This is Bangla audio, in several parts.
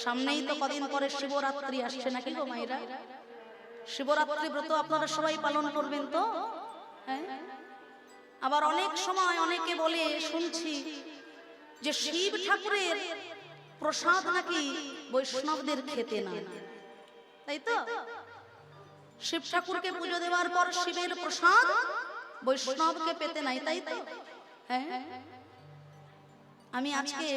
সামনেই তো কদিন পরে শিবরাত্রি আসছে নাকি গো মায়েরা? শিবরাত্রি ব্রত আপনারা সবাই পালন করবেন তো? হ্যাঁ। আবার অনেক সময় অনেকে বলে শুনছি যে শিব ঠাকুরের প্রসাদ নাকি বৈষ্ণবদের খেতে না, তাই তো? শিব ঠাকুরকে পুজো দেওয়ার পর শিবের প্রসাদ বৈষ্ণবকে পেতে নাই, তাই তো? হ্যাঁ। আমি আজকে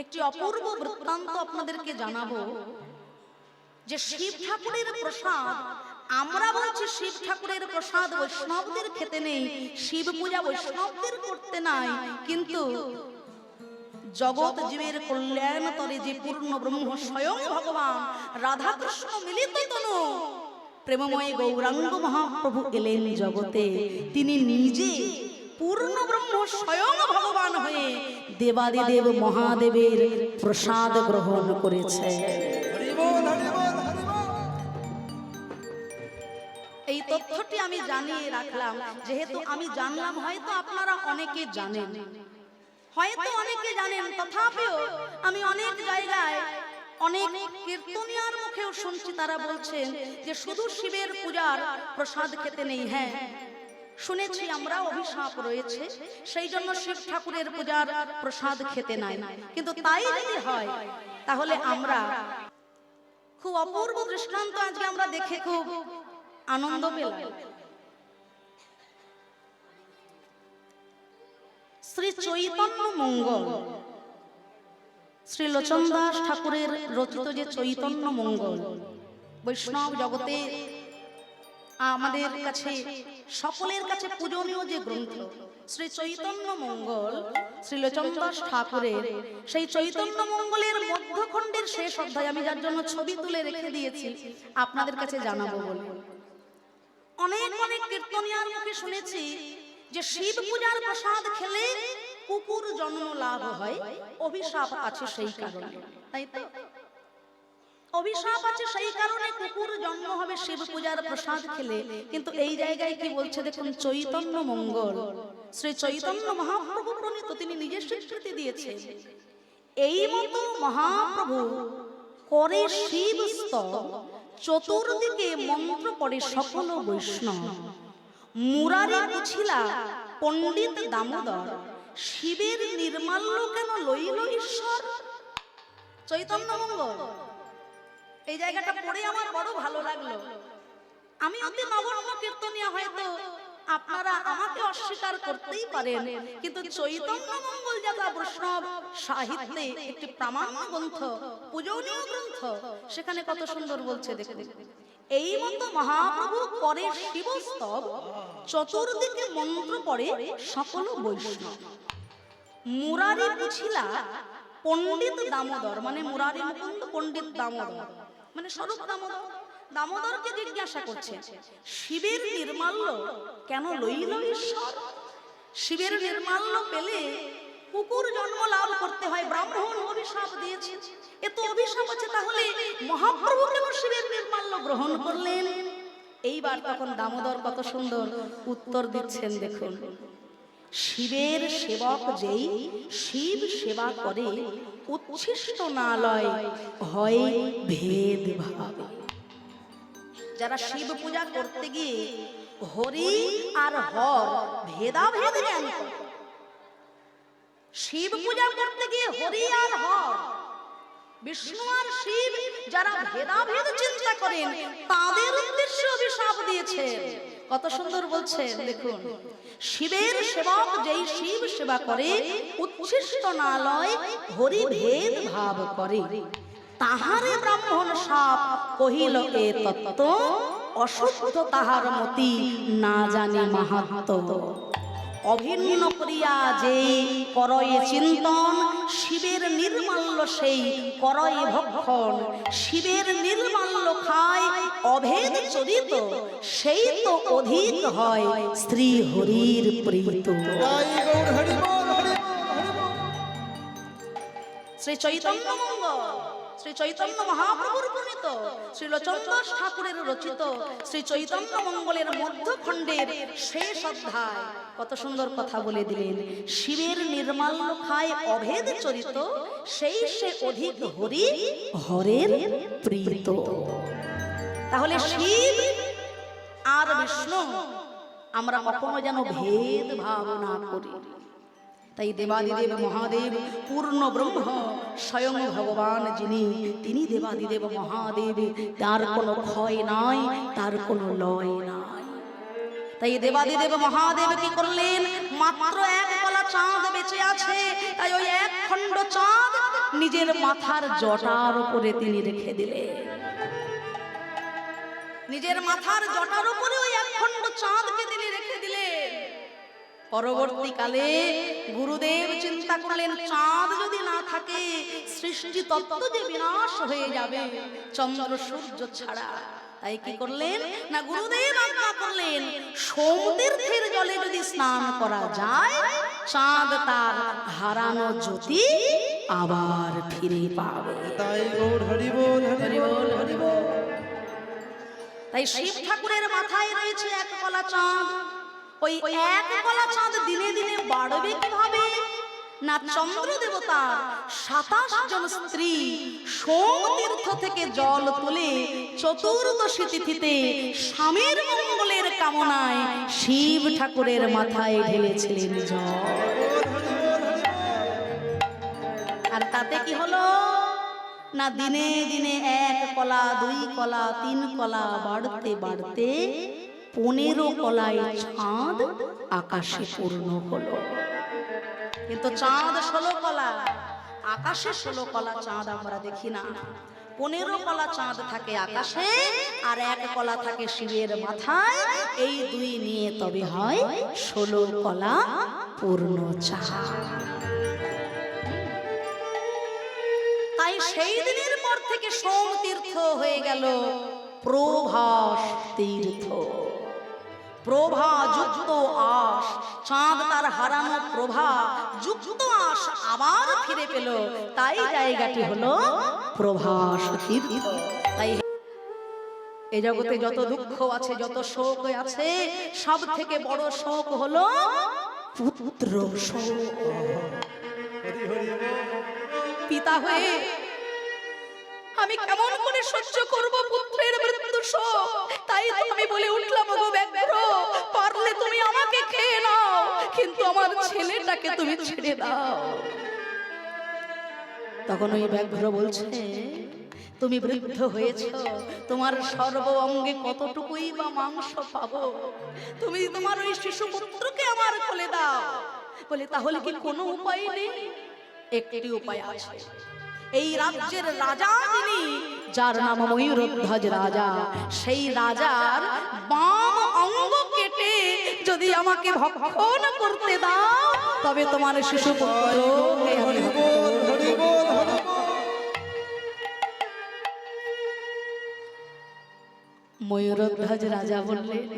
একটি অপূর্ব বৃত্তান্ত আপনাদেরকে জানাবো যে শিব ঠাকুরের প্রসাদ, আমরা বলছি শিব ঠাকুরের প্রসাদ বৈষ্ণবদের খেতে নেই, শিব পূজা বৈষ্ণবদের করতে নাই, কিন্তু জগৎ জীবের কল্যাণ তরে যে পূর্ণ ব্রহ্ম স্বয়ং ভগবান রাধা কৃষ্ণ মিলিত তনু প্রেমময় গৌরাঙ্গ মহাপ্রভু এলেন জগতে। তিনি নিজে পূর্ণ ব্রহ্ম স্বয়ং ভগবান হয়ে দেবাদিদেব মহাদেবের প্রসাদ গ্রহণ করেছে। এই তথ্যটি আমি জানিয়ে রাখলাম, যেহেতু আমি জানলাম, হয়তো আপনারা অনেকে জানেন, হয়তো অনেকে জানেন, তথাপিও আমি অনেক জায়গায় অনেক কীর্তনিয়ার মুখেও শুনছি তারা বলছেন যে শুধু শিবের পূজার প্রসাদ খেতে নেই। হ্যাঁ, শুনেছি আমরা, অভিশাপ রয়েছে, সেই জন্য শিব ঠাকুরের পূজার প্রসাদ খেতে নাই। কিন্তু তাই যদি হয় তাহলে আমরা খুব অপূর্ব দৃষ্টান্ত আজকে আমরা দেখে খুব আনন্দ পেলাম। শ্রী চৈতন্য মঙ্গল, শ্রী লোচন দাস ঠাকুরের রচিত যে চৈতন্য মঙ্গল বৈষ্ণব জগতে আমাদের কাছে সকলের কাছে পূজনীয় যে গ্রন্থ, শ্রী চৈতন্য মঙ্গল শ্রী লোচন দাস ঠাকুরের, সেই চৈতন্য মঙ্গলের মধ্যখণ্ডের শেষ অধ্যায় আমি যার জন্য ছবি তুলে রেখে দিয়েছি আপনাদের কাছে জানাবো বলে। অনেক অনেক কীর্তনিয়ার মুখে শুনেছি যে শিব পূজার প্রসাদ খেলে কুকুর জন্ম লাভ হয়, অভিশাপ আছে সেই কারণে, তাই তো? অভিশাপ আছে সেই কারণে কুকুর জন্ম হবে শিব পূজার প্রসাদ খেলে। কিন্তু এই জায়গায় কি বলছে দেখুন, চৈতন্য মঙ্গল শ্রী চৈতন্য মহাপ্রভু প্রণীত, তিনি নিজে স্বীকৃতি দিয়েছেন। এই মতো মহাপ্রভু করে শিব স্তব, চতুর্দিকে মন্ত্র পড়ে সকল বৈষ্ণব। মুরারি বুঝিলা পণ্ডিত দামোদর, শিবের নির্মাল্য কেন লইল ঈশ্বর। চৈতন্য মঙ্গল, এই জায়গাটা পড়ে আমার বড় ভালো লাগলো। আমি অতি নগণ্য কীর্তনিয়া, হয়তো আপনারা আমাকে অস্বীকার করতেই পারেন, কিন্তু চৈতন্য মঙ্গল যারা বৈষ্ণব সাহিত্যে একটি প্রামাণ্য গ্রন্থ, পূজনীয় গ্রন্থ, সেখানে কত সুন্দর বলছে দেখুন। এই মতো মহাপ্রভু করে শিবস্তব, চতুর্দিকে মন্ত্র পড়ে সকল বৈষ্ণব। মুরারি বুঝিলা পণ্ডিত দামোদর, মানে মুরারি মুকুন্দ পণ্ডিত দামোদর, মানে স্বরূপ দামোদর, দামোদরকে জিজ্ঞাসা করছে শিবের নির্মাল্য কেন লইল ঈশ্বর। শিবের নির্মাল্য পেলে কুকুর জন্ম লাভ করতে হয়, ব্রাহ্মণ অভিশাপ দিয়েছে, এত অভিশাপ আছে, তাহলে মহাপ্রভু কেন শিবের নির্মাল্য গ্রহণ করলেন। এইবার তখন দামোদর কত সুন্দর উত্তর দিচ্ছেন দেখুন। শিবের সেবক যেই শিব সেবা করে, উচ্ছিষ্ট না লয় হয় ভেদ ভাবে। যারা শিব পূজা করতে গিয়ে হরি আর হর ভেদাভেদ জ্ঞান করে, শিব পূজা করতে গিয়ে হরি আর হর, বিষ্ণু আর শিব যারা ভেদাভেদ চিন্তা করেন, তাদের উদ্দেশ্যে অভিশাপ দিয়েছে। কত সুন্দর বলছেন দেখুন, শিবের সেবক যেই শিব সেবা করে, উচ্ছিষ্ট না লয় হরি ভেদ ভাব করে, তাহারে ব্রাহ্মণ সাপ কহিল এ তত্ত্ব, অশুদ্ধ তাহার মতি না জানে মাহাত্ম্য। অভিন্ন করিয়া যে করয়ে চিন্তন, শিবের নির্মাল্য সেই করয়ে ভক্ষণ। শিবের নির্মাল্য খায় অভেদ চরিত, সেই তো অধিক হয় শ্রী হরির প্রীত। শ্রী চৈতন্য মঙ্গল শ্রী চৈতন্য মহাপ্রভুর প্রণীত শ্রীলচন্দ্র দাস ঠাকুরের রচিত শ্রী চৈতন্য মঙ্গলের মধ্যখণ্ডের শেষ অধ্যায় কত সুন্দর কথা বলে দিলেন। শিবের নির্মাল্য খায় অভেদ চরিত, সেই সে অধিক হরি হরের প্রীত। তাহলে শিব আর বিষ্ণু আমরা কখনো যেন ভেদ ভাব না করি। তাই দেবাদিদেব মহাদেব পূর্ণ ব্রহ্ম স্বয়ং ভগবান যিনি, তিনি দেবাদিদেব মহাদেব, তার কোনো ক্ষয় নাই, তার কোনো লয় নাই। তাই দেবাদিদেব মহাদেব কি করলেন, মাত্র এক কলা চাঁদ বেঁচে আছে, তাই ওই এক খণ্ড চাঁদ নিজের মাথার জটার উপরে তিনি রেখে দিলেন। নিজের মাথার জটার উপরে ওই এক খণ্ড চাঁদকে তিনি রেখে দিলেন। পরবর্তীকালে গুরুদেব চিন্তা করলেন, চাঁদ যদি না থাকে সৃষ্টি তত্ত্ব যে বিনাশ হয়ে যাবে চন্দ্র সূর্য ছাড়া। তাই কি করলেন না, গুরুদেব আজ্ঞা করলেন সোমতীর্থের জলে যদি স্নান করা যায় চাঁদ তার হারানো জ্যোতি আবার ফিরে পাবে। তাই গৌর হরি বল, হরি বল, হরি বল। তাই শিব ঠাকুরের মাথায় রয়েছে এক কলা চাঁদ। ওই এক কলা চাঁদ দিনে দিনে বাড়বে কিভাবে না, চন্দ্র দেবতার 27 জন স্ত্রী সোমতীর্থ থেকে জল তুলে চতুর্দশী তিথিতে স্বামীর মঙ্গলের কামনায় শিব ঠাকুরের মাথায় ঢেলেছিলেন জল। আর তাতে কি হলো না, দিনে দিনে এক কলা, 2 কলা, 3 কলা বাড়তে বাড়তে 15 কলায় চাঁদ আকাশে পূর্ণ হলো। কিন্তু চাঁদ 16 কলা, আকাশে 16 কলা চাঁদ আমরা দেখি না। 15 কলা চাঁদ থাকে আকাশে, আর 1 কলা থাকে শিবের মাথায়। এই 2 নিয়ে তবে হয় 16 কলা পূর্ণ চাঁদ। তাই সেই দিনের পর থেকে সোম তীর্থ হয়ে গেল প্রভাস তীর্থ। প্রভা যুক্ত আশ, চাঁদ তার হারানো প্রভা যুক্ত আশ আবার ফিরে পেল, তাই জায়গাটি হলো প্রভাস তীর্থ। তাই এই জগতে যত দুঃখ আছে, যত শোক আছে, সব থেকে বড় শোক হলো পুত্র শোক। পিতা হয়ে আমি কেমন করে সহ্য করব পুত্রের মৃত্যু শোক? তাই তো আমি বলে উঠলাম, গো ব্যাঘ্র, পারলে তুমি আমাকে খেয়ে নাও, কিন্তু আমার ছেলেটাকে তুমি ছেড়ে দাও। তখন ওই ব্যাঘ্র বলছে, তুমি বৃদ্ধ হয়েছো, তোমার সর্ব অঙ্গে কতটুকুই বা মাংস পাবো, তুমি তোমার ওই শিশু পুত্রকে আমার কোলে দাও। বলে তাহলে কি কোনো উপায় নেই? একটি উপায় আছে। এই রাজ্যের রাজা যিনি, যার নাম ময়ূরধ্বজ রাজা, সেই রাজার বাম অঙ্গ কেটে যদি আমাকে ভক্ষণ করতে দাও, তবে তোমার শিশু পুত্র। ময়ূরধ্বজ রাজা বললেন,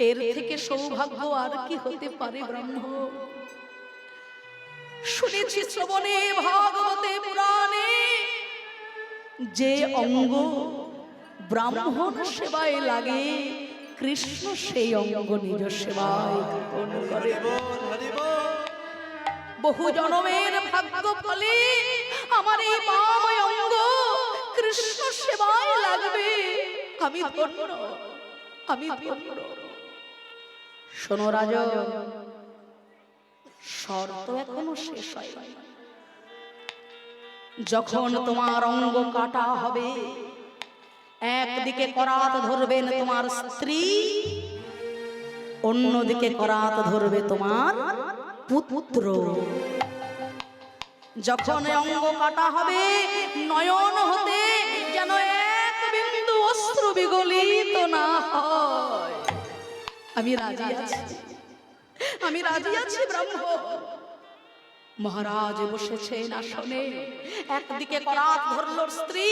এর থেকে সৌভাগ্য আর কি হতে পারে ব্রাহ্মণ? শুনেছি শ্রবণে ভাগবতে পুরাণে, যে অঙ্গ ব্রাহ্মণ সেবায় লাগে কৃষ্ণ সেই অঙ্গ নিজ সেবায় গ্রহণ করে। বহু জন্মের ভাগ্য ফলে আমার এই বাম অঙ্গ কৃষ্ণ সেবায় লাগবে। আমি ধন্য, আমি ধন্য। শোনো রাজা, শর্ত এখনো শেষ হয়নি। যখন তোমার অঙ্গ কাটা হবে, একদিকে করাত ধরবেন তোমার স্ত্রী, অন্যদিকে করাত ধরবে তোমার পুত্র। যখন অঙ্গ কাটা হবে, নয়ন হতে যেন এক বিন্দু অশ্রু বিগলিত না হয়। আমি রাজি আছি, আমি রাজি আছি ব্রাহ্মণ। মহারাজ বসেছেন আসনে, একদিকে করাত ধরল স্ত্রী,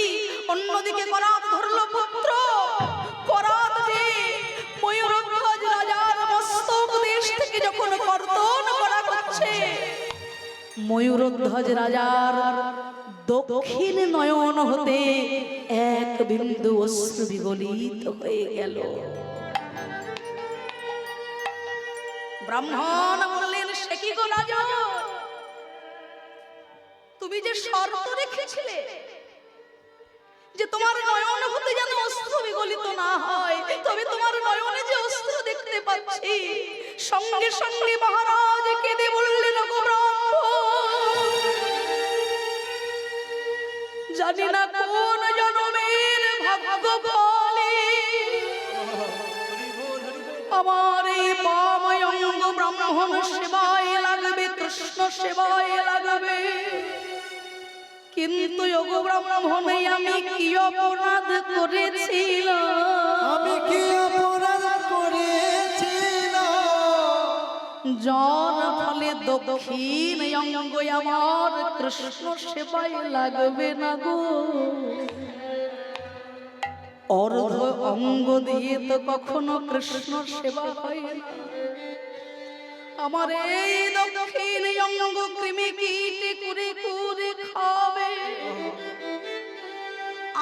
অন্যদিকে করাত ধরল পুত্র। করাত যে ময়ূরধ্বজ রাজার মস্তক দেশ থেকে যখন কর্তন করা হচ্ছে, ময়ূরধ্বজ রাজার দক্ষিণ নয়ন হতে এক বিন্দু অশ্রু বিগলিত হয়ে গেল। ব্রাহ্মণ বললেন, সে কি গো রাজন, তুমি যে শর্ত রেখেছিলে যে তোমার নয়ন হতে যেন অশ্রু বিগলিত না হয়, তবে তোমার নয়নে যে অশ্রু দেখতে পাচ্ছি। সঙ্গে সঙ্গে মহারাজ কেঁদে বললেন, গো ব্রাহ্মণ, জানি না কোন জন্মের ভাগ্য বলে আমার এই বাম অঙ্গ ব্রাহ্মণ সেবায় লাগবে, কৃষ্ণ সেবায় লাগবে। কিন্তু ওগো ব্রাহ্মণ, আমি কি অপরাধ করেছিলাম? আমি কি অপরাধ করেছিলাম যার ফলে দক্ষিণ অঙ্গ আমার কৃষ্ণ সেবায় লাগবে না গো? অর্ধ অঙ্গ দিয়ে তো কখনো কৃষ্ণ সেবা হয় না। আমার এই দক্ষিণ অঙ্গ কৃমি কীটে কুরে কুরে খাবে,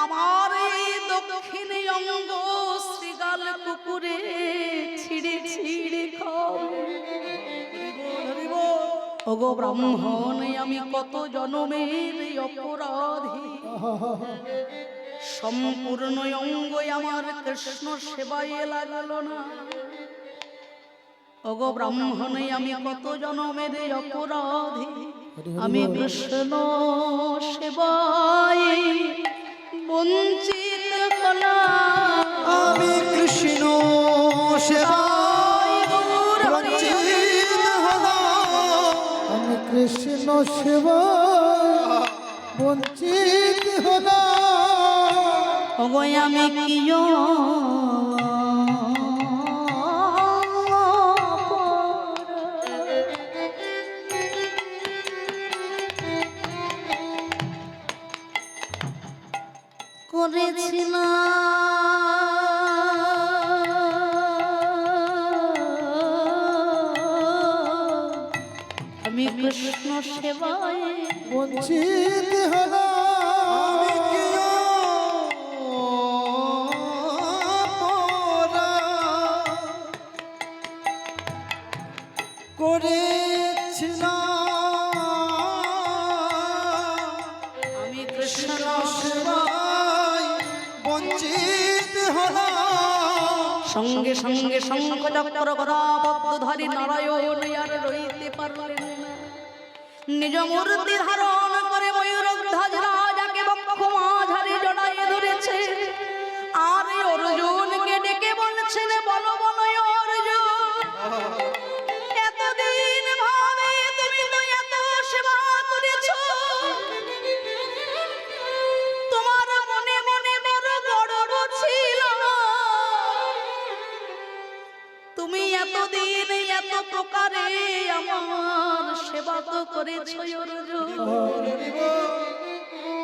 আমার এই দক্ষিণ অঙ্গ শ্রীগাল কুকুরে ছিঁড়ে ছিঁড়ে খাবে। ওগো ব্রাহ্মণ, আমি কত জনমের অপরাধী, সম্পূর্ণ অঙ্গ আমার কৃষ্ণ সেবায় লাগলো না। ওগো ব্রাহ্মণ, আমি কত জনমের অপরাধী, আমি কৃষ্ণ সেবায় বঞ্চিত হলাম। আমি কৃষ্ণ সেবায় বঞ্চিত হলাম। আমি কৃষ্ণ সেবায় বঞ্চিত হলাম। ওগো আমি কি করেছিলাম, আমি কৃষ্ণ সেবায় বঞ্চিত হলাম। আমি কি অপরাধ করেছিলাম, আমি কৃষ্ণ সেবায় বঞ্চিত হলাম। সঙ্গে সঙ্গে শঙ্খ চক্র গদা পদ্মধারী নারায়ণ আর রইতে পারলেন না। নিজ মূর্তি ধারণ করে ময়ূরধ্বজ রাজাকে বক্ষ মাঝারে জড়াইয়ে ধরেছে, আর অর্জুনকে ডেকে বলছেন, বলো বলো অর্জুন, এতদিন ভাবে তুমি তো এত সেবা করেছো, তোমার মনে মনে বড় গর্ব ছিল, তুমি এতদিন এত প্রকারে আমার সেবা তো করেছো অর্জুন।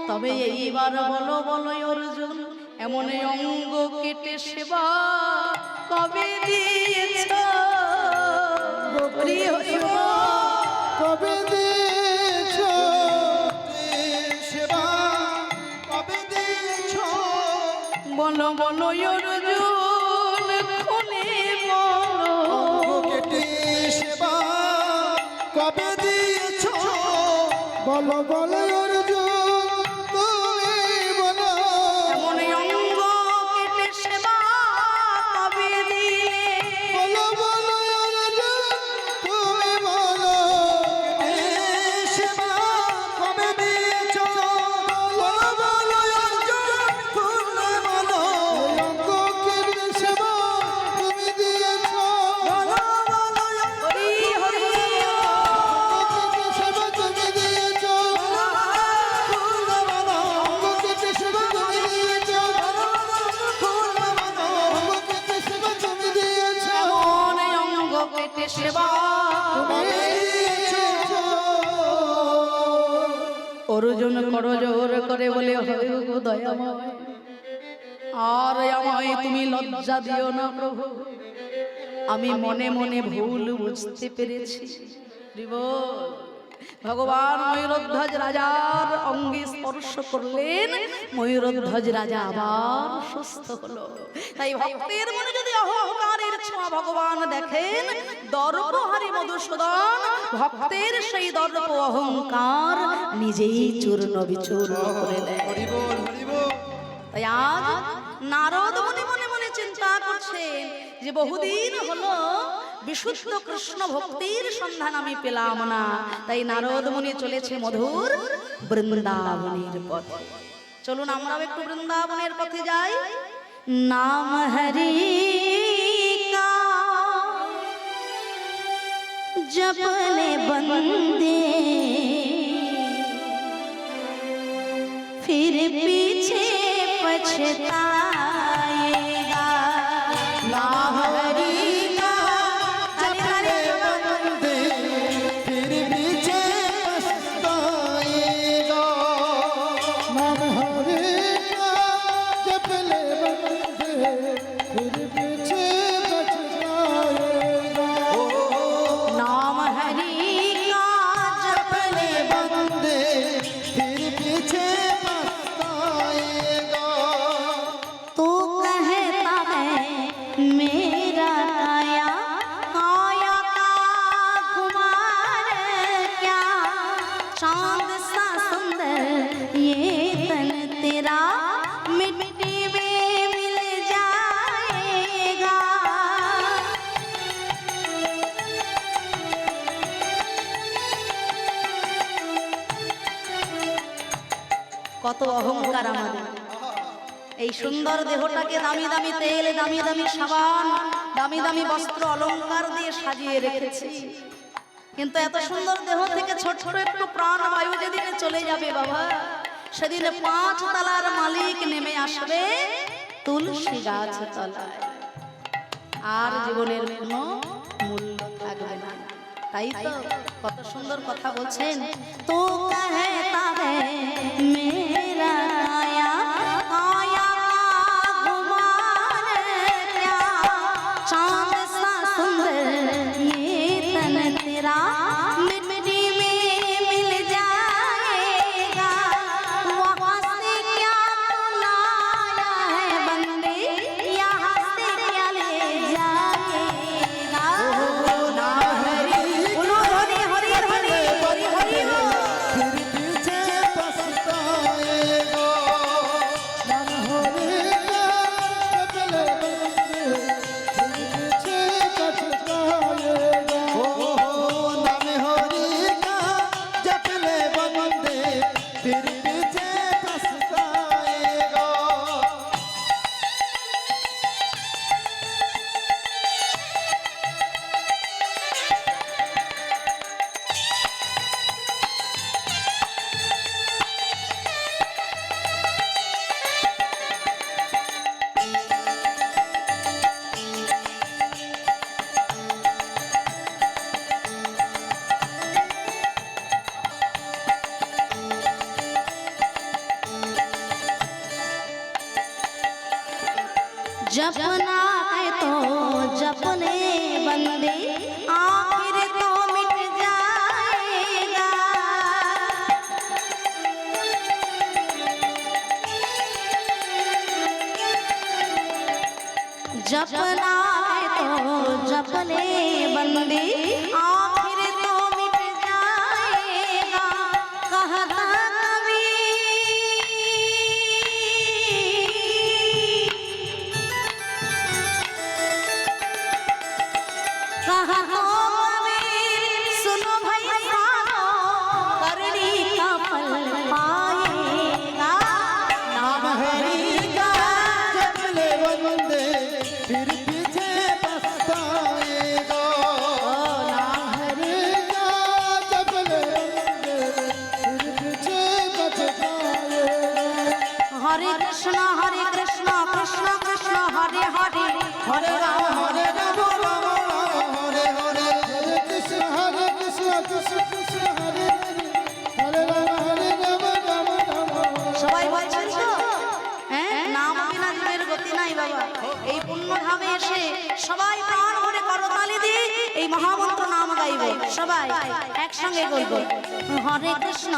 তবে এইবার বলো বলো অর্জুন, এমন অঙ্গ কেটে সেবা কবে দিয়েছ? কবে দিয়েছ সেবা, কবে দিয়েছ? বলো বলো অর্জুন, খুলে বলো। কেটে সেবা কবে দিয়েছ? বলো বলো অর্জুন, তুমি বলো। এমন অঙ্গ কেটে সেবা কবে দিলে? বলো বলো অর্জুন, তুমি বলো। সেবা কবে দিয়েছ? বলো বলো অর্জুন, তুমি বলো। অঙ্গ কেটে সেবা তুমি দিয়েছ। বলো বলো হরি হরি সেবা তুমি দিয়েছ। অঙ্গ কেটে সেবা তুমি দিয়েছ। অঙ্গ কেটে সেবা তুমি দিয়েছ। এমন অঙ্গ কেটে সেবা। অর্জুন করজোর করে বলে, হয় গো দয়াময়, আর আমায় তুমি লজ্জা দিও না প্রভু, আমি মনে মনে ভুল বুঝতে পেরেছি। ভগবান ময়ূরধ্বজ রাজার অঙ্গে স্পর্শ করলেন, ময়ূরধ্বজ রাজা আবার সুস্থ হলো। তাই ভক্তের মনে যদি অহংকারের ছোঁয়া ভগবান দেখেন, দর্পহারী মধুসূদন ভক্তের সেই দর্প অহংকার নিজেই চূর্ণ বিচূর্ণ করে দেয়। হরি বল, হরি বল। তাই আজ নারদ মনে মনে মনে চিন্তা করছেন যে বহুদিন হলো বিশুদ্ধ কৃষ্ণ ভক্তির সন্ধান আমি পেলাম না, তাই নারদ মুনি চলেছে মধুর বৃন্দাবনের পথে। চলুন আমরাও একটু বৃন্দাবনের পথে যাই। নাম হরি কা জপলে বন্দে फिर पीछे पछताएगा। नाम हरि का जपले बंदे फिर पीछे पछताएगा। नाम हरि का जपले बंदे फिर पीछे पछताएगा। नाम हरि का जपले बंदे फिर पीछे पछताएगा। तू कहता है मेरा काया काया का कुमार क्या, चांद सा सुंदर ये तन तेरा मिट्टी में मिल जाएगा। কত অহংকার আমাদের! এই সুন্দর দেহটাকে দামি দামি তেল, দামি দামি সাবান, দামি দামি বস্ত্র অলংকার দিয়ে সাজিয়ে রেখেছি, কিন্তু এত সুন্দর দেহ থেকে ছোট ছোট একটু প্রাণ বায়ু যেদিনে চলে যাবে বাবা, সেদিনে 5 তলার মালিক নেমে আসবে তুলসী গাছ তলায়, আর জীবনের কোনো মূল্য থাকবে না। তাই তো কত সুন্দর কথা বলছেন, তো कहता है मेरा काया काया का गुमान क्या, चांद सा सुंदर ये तन तेरा मिट्टी में मिल जाएगा। वहाँ से क्या तू लाया है बंदे, यहाँ से क्या ले जाएगा। नाम हरि बोलो, हरि हरि हरि हरि हरि हो। फिर पीछे पछताएगा। नाम हरि का जपले बंदे फिर पीछे पछताएगा। नाम हरि का जपले बंदे फिर पीछे पछताएगा। जपना है तो जपने बंदे, आखिर तो मिट जाएगा। जपना है तो जपने बंदे, आखिर तो मिट जाएगा। कहता कहा हो कबीर, सुनो भाई सानो, करनी का फल पाएगा। नाम हरि का जपले बंदे फिर पीछे पछताएगा। नाम हरि का जपले बंदे फिर पीछे पछताएगा। हरे कृष्ण कृष्ण कृष्ण हरे हरे, हरे राम राम राम हरे हरे। हरे कृष्ण कृष्ण कृष्ण हरे हरे। हरे राम राम राम। সবাই বলছেন তো, হ্যাঁ, নাম বিনা জীবের গতি নাই বাবা। এই পুণ্য ধামে এসে সবাই প্রাণ ভরে করতালি দিই, এই মহামন্ত্র নাম গাইব সবাই একসঙ্গে বলব হরে কৃষ্ণ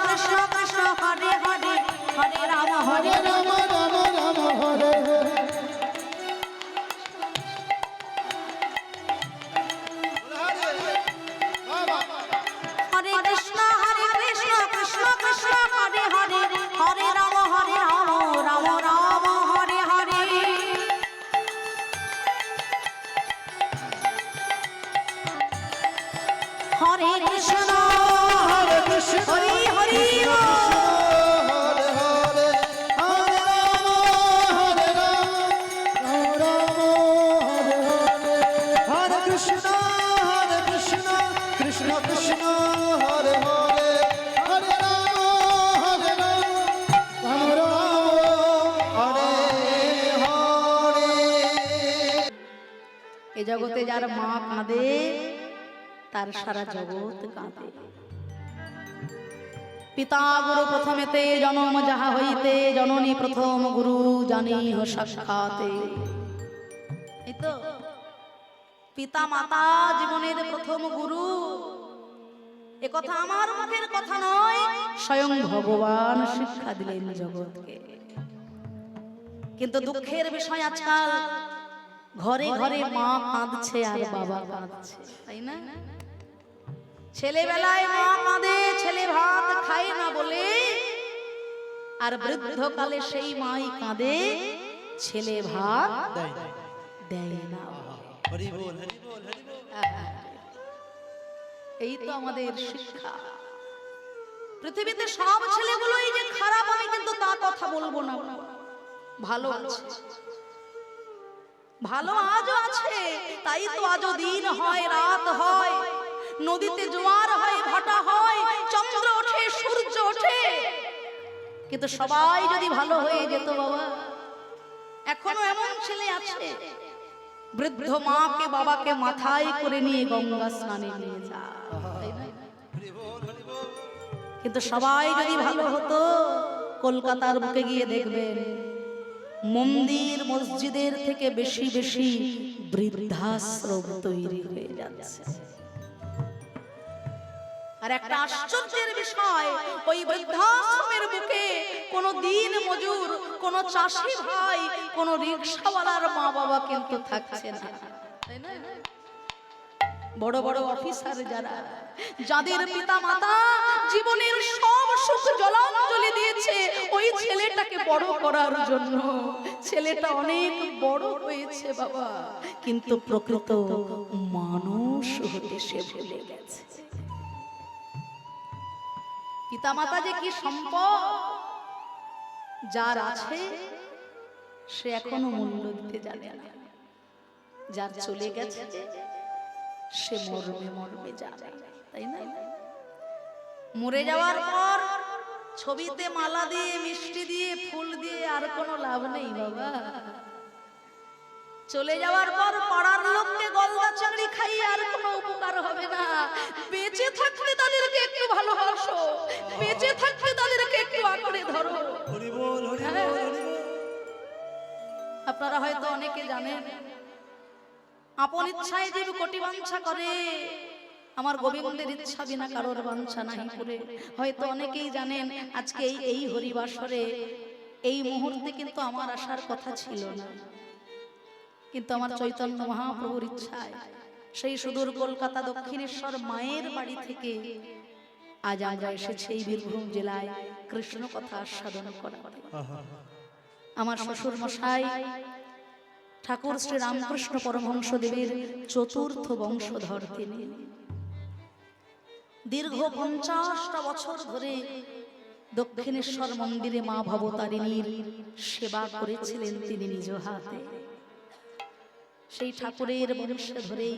কৃষ্ণ কৃষ্ণ হরে হরে হরে রাম হরে রাম রাম রাম হরে হরে হরে কৃষ্ণ কৃষ্ণ কৃষ্ণ হরে হরে হরে রাম রাম রাম হরে হরে হরে কৃষ্ণ হরে কৃষ্ণ হরি হরি হরে হরে হরে রাম হরে রাম রাম রাম হরে হরে হরে কৃষ্ণ কৃষ্ণ কৃষ্ণ হরে হরে হরে রাম রাম রাম হরে হরে। এ জগতে যার মা কাঁদে তার সারা জগৎ কাঁদে। পিতা গুরু প্রথমেতে জনম যাহা হইতে জননী প্রথম গুরু জানি সাক্ষাতে। এই তো পিতা মাতা জীবনের প্রথম গুরু, এ কথা আমার মুখের কথা নয়, স্বয়ং ভগবান শিক্ষা দিলেন জগৎকে। কিন্তু দুঃখের বিষয় আজকাল ঘরে ঘরে মা কাঁদছে আর বাবা কাঁদছে, তাই না? ছেলেবেলায় মা কাঁদে, ছেলে ভাত খায় না বলে, আর বৃদ্ধকালে সেই মাই কাঁদে, ছেলে ভাত দেয় না। এই তো আমাদের শিক্ষা। পৃথিবীতে সব ছেলেগুলোই যে খারাপ আমি কিন্তু তা কথা বলবো না, ভালো আছে, ভালো আজও আছে। তাই তো আজও দিন হয় রাত হয়, নদীতে জোয়ার হয় ভাটা হয়, চন্দ্র ওঠে সূর্য ওঠে। কিন্তু সবাই যদি ভালো হয়ে যেত বাবা, এখনো এমন ছেলে আছে বৃদ্ধ মাকে বাবাকে মাথায় করে নিয়ে গঙ্গা স্নানে নিয়ে যায়, তাই না? কিন্তু সবাই যদি ভালো হতো, কলকাতার বুকে গিয়ে দেখবেন মন্দির মসজিদের থেকে বেশি বেশি বৃদ্ধাশ্রম তৈরি হয়ে যাচ্ছে। আর একটা আশ্চর্যের বিষয়, ওই বৃদ্ধাশ্রমের বুকে কোনো দিন মজুর, কোনো চাষি ভাই, কোনো রিকশাওয়ালার মা বাবা কিন্তু থাকছে না, তাই না? বড় বড় অফিসার যারা, যাদের পিতা মাতা জীবনের সব সুখ জলাঞ্জলি দিয়েছে ওই ছেলেটাকে বড় করার জন্য, ছেলেটা অনেক বড় হয়েছে বাবা, কিন্তু প্রকৃত মানুষ হতে সে ভুলে গেছে। পিতা মাতা যে কি সম্পদ, যার আছে সে এখনো মূল্য দিতে জানে না, যার চলে গেছে সে মরবে মরবে যাবে, তাই না? মরে যাওয়ার পর ছবিতে মালা দিয়ে মিষ্টি দিয়ে ফুল দিয়ে আর কোনো লাভ নেই বাবা। চলে যাওয়ার পর পাড়ার লোককে গলদা চিংড়ি খাইয়ে আর কোনো উপকার হবে না। বেঁচে থাকতে তাদেরকে একটু ভালোবাসো, বেঁচে থাকতে তাদেরকে একটু আঁকড়ে ধরো। আপনারা হয়তো অনেকে জানেন, আপন ইচ্ছায় জীব কোটি বাঞ্ছা করে, আমার গোবিন্দের ইচ্ছা বিনা কারোর বাঞ্ছা নাহি করে। হয়তো অনেকেই জানেন আজকে এই হরিবাসরে এই মুহূর্তে কিন্তু আমার আসার কথা ছিল না, কিন্তু আমার চৈতন্য মহাপ্রভুর ইচ্ছায় সেই সুদূর কলকাতা দক্ষিণেশ্বর মায়ের বাড়ি থেকে আজ আমরা এসেছি এই বীরভূম জেলায় কৃষ্ণ কথা আস্বাদন করাতে। আমার শ্বশুর মশাই ঠাকুর শ্রী রামকৃষ্ণ পরমহংস দেবের চতুর্থ বংশধর তিনি। দীর্ঘ 50টা বছর ধরে দক্ষিণেশ্বর মন্দিরে মা ভবতারিণীর সেবা করেছিলেন তিনি নিজ হাতে। সেই ঠাকুরের বংশে ধরেই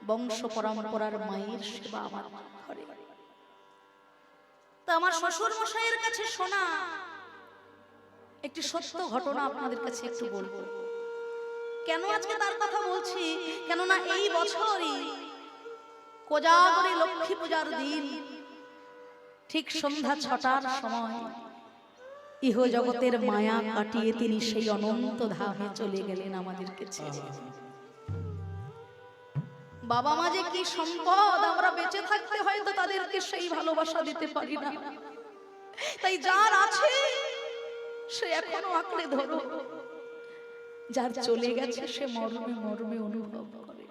বংশ পরম্পরার মায়ের সেবা আমার ঘরে। তা আমার শ্বশুর মশাইয়ের কাছে শোনা একটি সত্য ঘটনা আপনাদের কাছে একটু বলবো। কেন আজকে তার কথা বলছি? কেননা এই বছরই কোজাগরী লক্ষ্মী পূজার দিন ঠিক সন্ধ্যা 6টার সময় ইহ জগতের মায়া কাটিয়ে তিনি সেই অনন্ত ধামে চলে গেলেন আমাদেরকে ছেড়ে। বাবা মা যে কি সম্পদ, আমরা বেঁচে থাকতে হয়তো তাদেরকে সেই ভালোবাসা দিতে পারি না। তাই যার আছে সে এখনো আঁকড়ে ধরো, যার চলে গেছে সে মর্মে মর্মে অনুভব করে।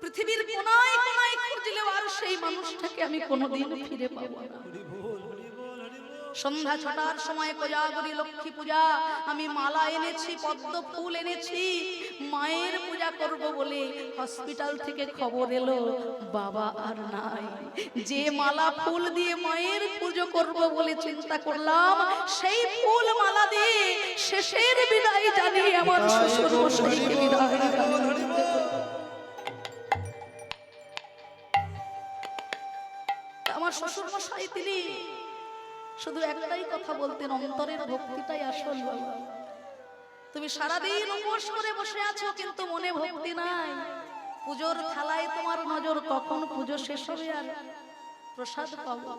পৃথিবীর কোনায় কোনায় খুঁজলেও আর সেই মানুষটাকে আমি কোনোদিন ফিরে পাবো না। সন্ধ্যা 6টার সময় কোজাগরী লক্ষ্মী পূজা, আমি মালা এনেছি, পদ্ম ফুল এনেছি, মায়ের পূজা করব বলে হসপিটাল থেকে খবর এলো বাবা আর নাই। যে মালা ফুল দিয়ে মায়ের পুজো করব বলে চিন্তা করলাম, সেই ফুল মালা দিয়ে শেষের বিদায় জানিয়ে আমার শ্বশুর মশাইকে বিদায় জানাতে হলো। আমার শ্বশুর মশাই তিনি শুধু একটাই কথা বলতেন, অন্তরের ভক্তিটাই আসল বাবা। তুমি সারাদিন উপোস করে বসে আছো কিন্তু মনে ভক্তি নাই। পুজোর থালায় তোমার নজর, কখন পুজো শেষ হবে আর প্রসাদ পাবো।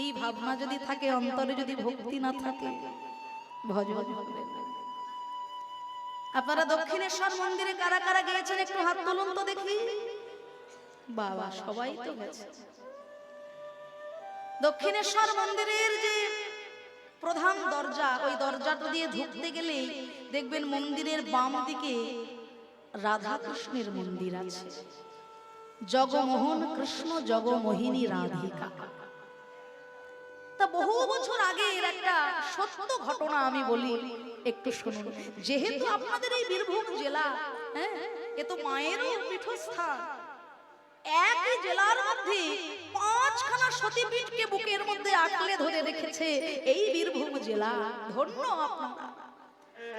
এই ভাবনা যদি থাকে, অন্তরে যদি ভক্তি না থাকে, ভজন হবে না। আপনারা দক্ষিণেশ্বর মন্দিরে কারা কারা গিয়েছেন একটু হাত তুলুন তো দেখি। বাবা সবাই তো গেছে। দক্ষিণেশ্বর মন্দিরের যে প্রধান দরজা, ওই দরজাটা দিয়ে ঢুকতে গেলেই দেখবেন মন্দিরের বাম দিকে রাধা কৃষ্ণের মন্দির আছে। জগমোহন কৃষ্ণ, জগমোহিনী রাধিকা। তা বহু বছর আগের একটা সত্য ঘটনা আমি বলি, একটু শুনুন। যেহেতু আপনাদের এই বীরভূম জেলা, হ্যাঁ, এ তো মায়েরও পীঠস্থান। একই জেলার মধ্যে 5খানা সতীপীঠকে বুকের মধ্যে আঁকড়ে ধরে রেখেছে এই বীরভূম জেলা। ধন্য আপনারা,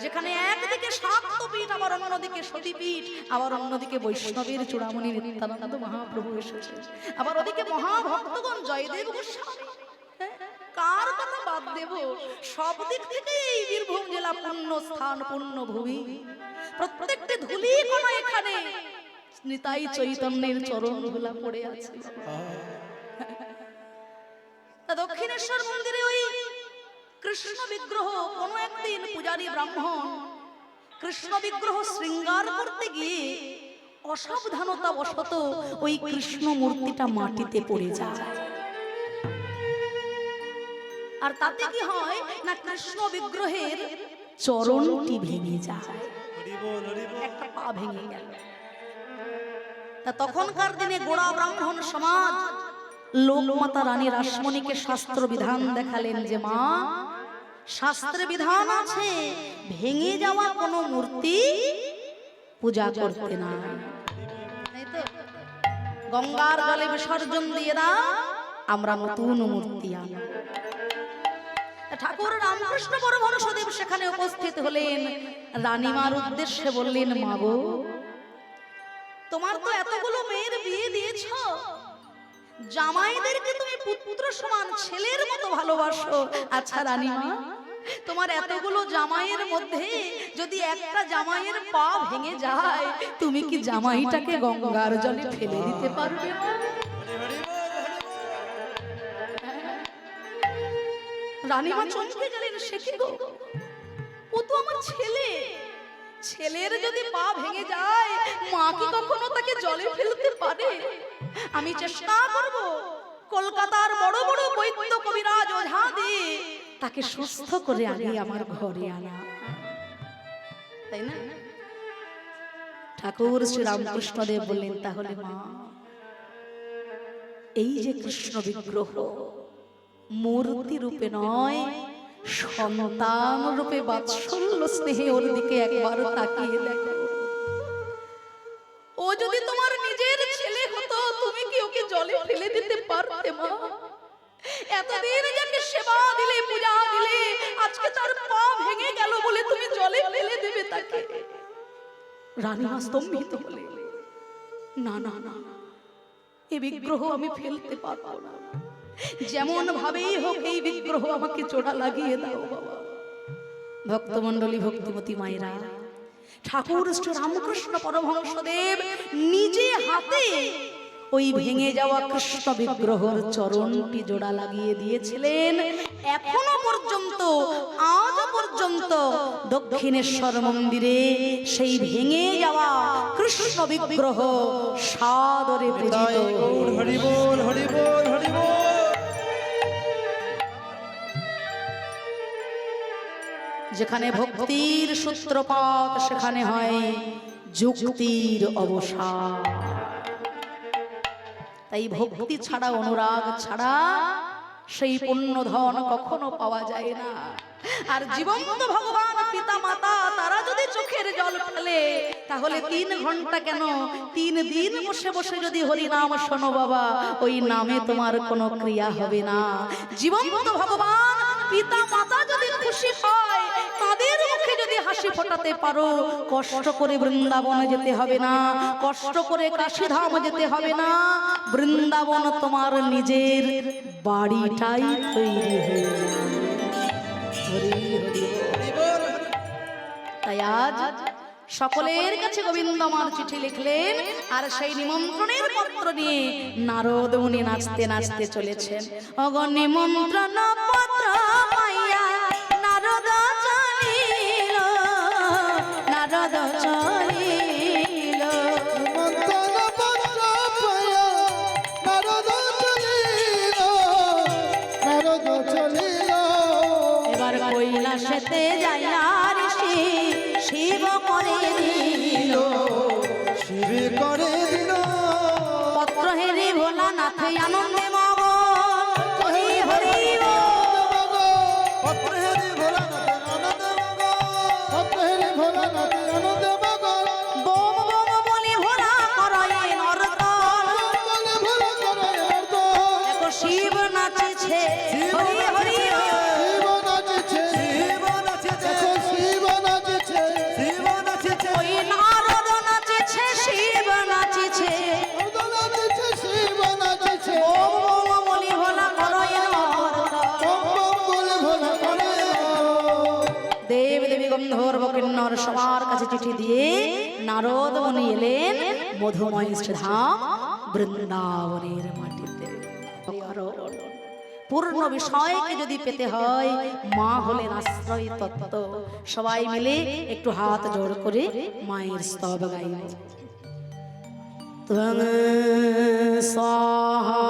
যেখানে একদিকে শাক্তপীঠ, আবার অন্যদিকে সতীপীঠ, আবার অন্যদিকে বৈষ্ণবের চূড়ামণি নিত্যানন্দ মহাপ্রভু এসেছে, আবার ওদিকে মহাভক্তগণ জয়দেব গোস্বামী। কার কথা বাদ দেব? সব দিক থেকে এই বীরভূম জেলা পূর্ণ স্থান, পূর্ণ ভূমি। প্রত্যেকটি ধুলি কণা এখানে নিতাই চৈতন্যের চরণ ধুলা পড়ে আছে। দক্ষিণেশ্বর মন্দিরে ওই কৃষ্ণ বিগ্রহ, কোন একদিন পূজারী ব্রাহ্মণ কৃষ্ণ বিগ্রহ শৃঙ্গার করতে গিয়ে অসাবধানতা বশত ওই কৃষ্ণ মূর্তিটা মাটিতে পড়ে যায়। আর তাতে কি হয় না, কৃষ্ণ বিগ্রহের চরণটি ভেঙে যায়, একটা পা ভেঙে গেল। তা তখনকার দিনে গোড়া ব্রাহ্মণ সমাজ লোকমাতা রানী রাসমণিকে শাস্ত্র বিধান দেখালেন যে মা, শাস্ত্রে বিধান আছে ভেঙে যাওয়া কোনো মূর্তি পূজা করতে না। গঙ্গার জলে বিসর্জন দিয়ে না, আমরা নতুন মূর্তি আনব। ঠাকুর রামকৃষ্ণ পরমহংসদেব সেখানে উপস্থিত হলেন। রানীমার উদ্দেশ্যে বললেন, মা গো, তোমার তো এতগুলো মেয়ের বিয়ে দিয়েছ, জামাইদেরকে তুমি পুত্র সমান ছেলের মতো ভালোবাসো। আচ্ছা রানীমা, তোমার এতগুলো জামাইয়ের মধ্যে যদি একটা জামাইয়ের পা ভেঙে যায়, তুমি কি জামাইটাকে গঙ্গার জলে ফেলে দিতে পারবে? রানীমা চমকে গেলেন, সে কি গো, ও তো আমার ছেলে, ছেলের যদি পা ভেঙে যায় মা কি কখনো তাকে জলে ফেলতে পারে? আমি চেষ্টা করব কলকাতার বড় বড় বৈদ্য কবিরাজ ওঝা দিয়ে তাকে সুস্থ করে আগে আমার ঘরে আনা, তাই না? ঠাকুর শ্রী রামকৃষ্ণদেব বললেন, তাহলে মা, এই যে কৃষ্ণ বিগ্রহ মূর্তি রূপে নয়, সন্তান রূপে বাৎসল্য স্নেহে ওর দিকে একবার তাকিয়ে দেখো। ও যদি তোমার নিজের ছেলে হতো, তুমি কি ওকে জলে ফেলে দিতে পারতে মা? এতদিন যাকে সেবা দিলে, পূজা দিলে, আজকে তার পা ভেঙে গেল বলে তুমি জলে ফেলে দেবে তাকে? রানীমা স্তম্ভিত হলে, না না না, এই বিগ্রহ আমি ফেলতে পারবো না, যেমন ভাবেই হোক এই বিগ্রহ আমাকে জোড়া লাগিয়ে দাও বাবা। ভক্তমণ্ডলী, ভক্তিমতী মায়েরা, ঠাকুর শ্রী রামকৃষ্ণ পরমহংসদেব নিজে হাতে ওই ভেঙে যাওয়া কৃষ্ণ বিগ্রহের চরণটি জোড়া লাগিয়ে দিয়েছিলেন। এখনো পর্যন্ত, আজ পর্যন্ত দক্ষিণেশ্বর মন্দিরে সেই ভেঙে যাওয়া কৃষ্ণ বিগ্রহ সাদরে পূজিত। হরি বল, হরি বল, হরি বল। যেখানে ভক্তির সূত্রপাত সেখানে হয় যুক্তির অবসান। তাই ভক্তি ছাড়া, অনুরাগ ছাড়া সেই পুণ্য ধন কখনো পাওয়া যায় না। আর জীবন্ত ভগবান পিতা মাতা তারা যদি চোখের জল ফেলে, তাহলে 3 ঘন্টা কেন 3 দিন বসে বসে যদি হরি নাম শোনো বাবা, ওই নামে তোমার কোনো ক্রিয়া হবে না। জীবন্ত ভগবান পিতা মাতা যদি খুশি হয়, তাদের মুখে যদি হাসি ফোটাতে পারো, কষ্ট করে বৃন্দাবনে যেতে হবে না, কষ্ট করে কাশীধাম যেতে হবে না। বৃন্দাবন তোমার নিজের বাড়িটাই তৈরি হয়ে যাবে। হরি হরি বল। তাই আজ সকলের কাছে গোবিন্দ আমার চিঠি লিখলেন, আর সেই নিমন্ত্রণের পত্র নিয়ে নারদ মুনি নাচতে নাচতে চলেছেন। অগ নিমন্ত্রণ পত্র পাইয়া নারদ চলিল, নারদ চলিল। নিমন্ত্রণ পত্র পাইয়া নারদ চলিল, নারদ চলিল। এবার কৈলাসেতে যাইয়া ঋষি শিব করে দিল, শিব করে দিল। পত্র হেরি ভোলানাথ আনন্দে মগন। হরি হরি বল। পত্র হেরি ভোলানাথ আনন্দ মগন, পত্র হেরি ভোলানাথ আনন্দ মগন। বোম বোম বলি ভোলা করয়ে নর্তন, বলে ভোলা করে অর্থ। দেখো শিব নাচছে। হরি হরি বল। শিব নাচছে, শিব নাচছে, শিব নাচছে, শিব নাচছে। ওই নারদ নাচছে, শিব নাচছে। নারদ নাচছে, শিব নাচছে। বোম বোম বলি ভোলা করয়ে নর্তন। বম বম বলে ভোলা করে অর্থ। দেব দেবী গন্ধর্ব কিন্নর সবার কাছে চিঠি দিয়ে নারদ মুনি এলেন মধুময় ধাম বৃন্দাবনের মাটিতে। পূর্ণ বিষয়কে যদি পেতে হয়, মা হলেন আশ্রয় তত্ত্ব। সবাই মিলে একটু হাত জোড় করে মায়ের স্তব গাইব। ত্বং স্বাহা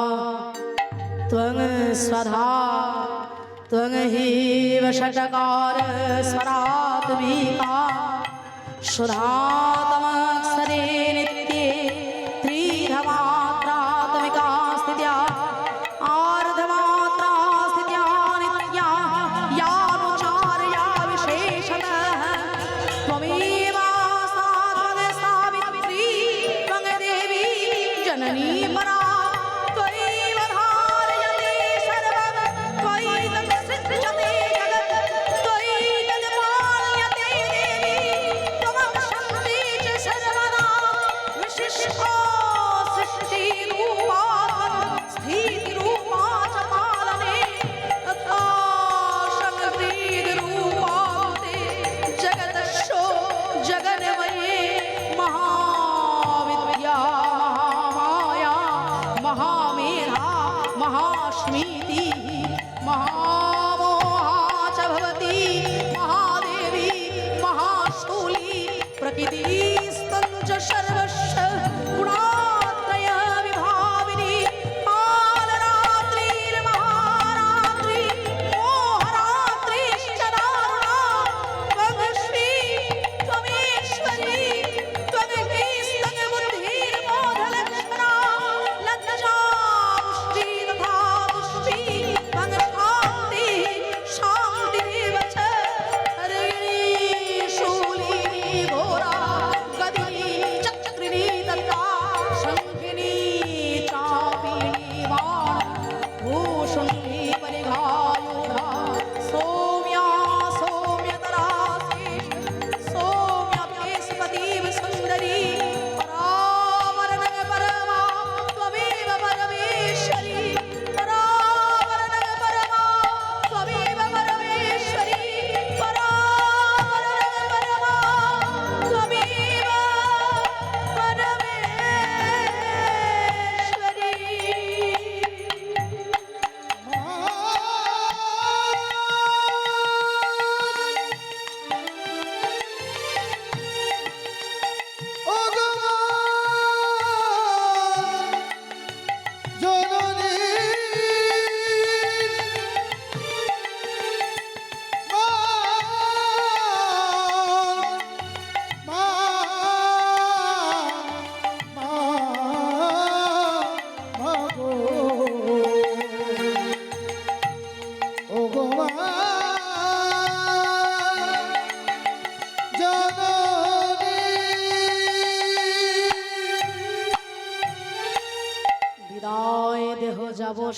ত্বং স্বধা ত্বং হি ষটকার স্বরাত্মিকা সুধাতমক্ষরে নিত্যে ত্রিধমাত্রাত্মিকা স্থিत्या आर्धमात्रा স্থিत्या नित्या यानुचार्या विशेषतः त्वमेव सात्वं सावित्री त्वं देवी जननी परा त्वमेव धारयते सर्वं त्वयि तत्सृज्यते जगत् त्वयि तत्पाल्यते देवी त्वं शक्ति च सर्वदा विशिष्टा सृष्टिरूपा स्थितिरूपा च पालने तथा शक्तिरूपा ते जगदशो जगन्मये महाविद्या महामाया महामेधा महास्मृति महामोहा च भवति महादेवी महाशूली प्रकृतिस्तं च सर्वस्य गुणात्रय विभाविनी कालरात्रिर्महारात्रि मोहरात्रिश्च दारुणा त्वं श्री त्वमेश्वरी त्वमेकीस्तं बुद्धिर्बोधलक्षणा लज्जा पुष्टि तथा तुष्टि त्वं शान्तिः शान्तिरेव च हरिणी शूलिनी घोरा गदिनी चक्रिणी तथा शङ्खिनी चापिनी बाण भूषुण्डी परिघायुधा सौम्या सौम्यतरा शेष सौम्या पेशपतिव सुन्दरी परावरणं परमा त्वमेव परमेश्वरी परावरणं परमा त्वमेव परमेश्वरी परावरणं परमा त्वमेव परमेश्वरी